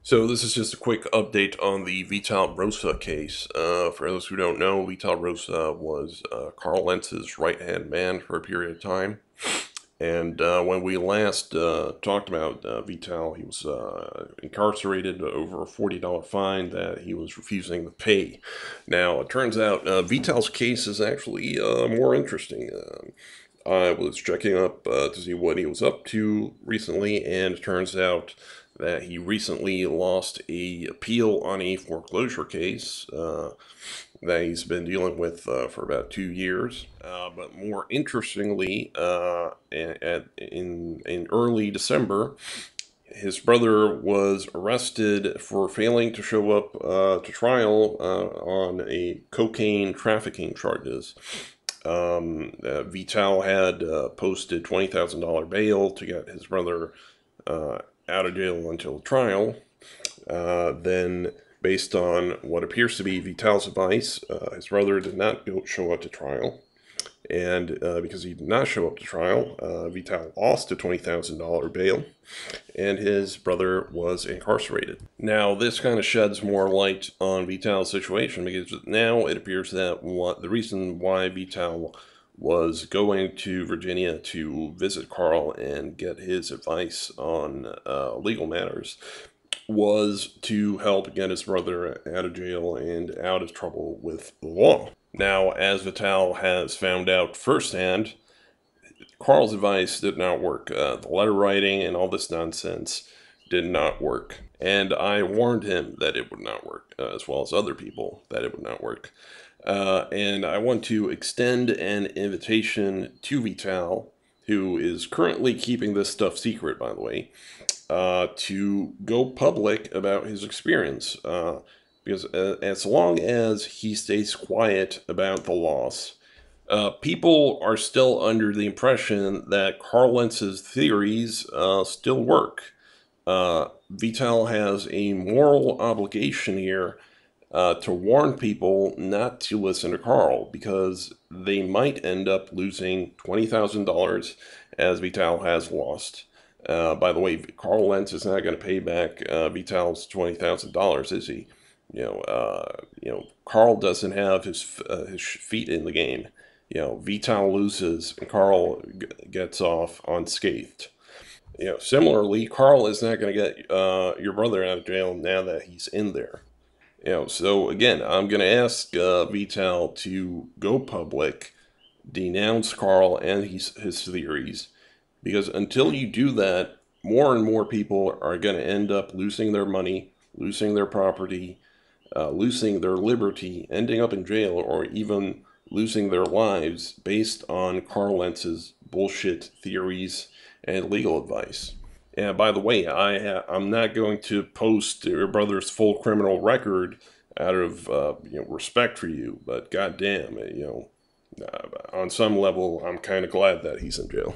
So this is just a quick update on the Vital Rosa case. For those who don't know, Vital Rosa was Carl Lentz's right-hand man for a period of time. And when we last talked about Vital, he was incarcerated over a $40 fine that he was refusing to pay. Now, it turns out Vital's case is actually more interesting. I was checking up to see what he was up to recently, and it turns out that he recently lost a appeal on a foreclosure case that he's been dealing with for about 2 years. But more interestingly, in early December, his brother was arrested for failing to show up to trial on a cocaine trafficking charges. Vital had posted $20,000 bail to get his brother out of jail until trial. Then, based on what appears to be Vital's advice, his brother did not show up to trial. And because he did not show up to trial, Vital lost a $20,000 bail, and his brother was incarcerated. Now, this kind of sheds more light on Vital's situation because now it appears that the reason why Vital was going to Virginia to visit Carl and get his advice on legal matters was to help get his brother out of jail and out of trouble with the law. Now, as Vital has found out firsthand, Carl's advice did not work. The letter writing and all this nonsense did not work. And I warned him that it would not work, as well as other people that it would not work. And I want to extend an invitation to Vital, who is currently keeping this stuff secret, by the way, to go public about his experience. Because as long as he stays quiet about the loss, people are still under the impression that Carl Lentz's theories still work. Vital has a moral obligation here to warn people not to listen to Carl because they might end up losing $20,000 as Vital has lost. By the way, Carl Lentz is not going to pay back Vital's $20,000, is he? Carl doesn't have his feet in the game. Vital loses and Carl gets off unscathed. Similarly, Carl is not going to get your brother out of jail now that he's in there. So again, I'm going to ask Vital to go public, denounce Carl and his theories, because until you do that, more and more people are going to end up losing their money, losing their property, losing their liberty, ending up in jail, or even losing their lives based on Carl Lentz's bullshit theories and legal advice. And by the way, I'm not going to post your brother's full criminal record out of respect for you, but goddamn, on some level, I'm kind of glad that he's in jail.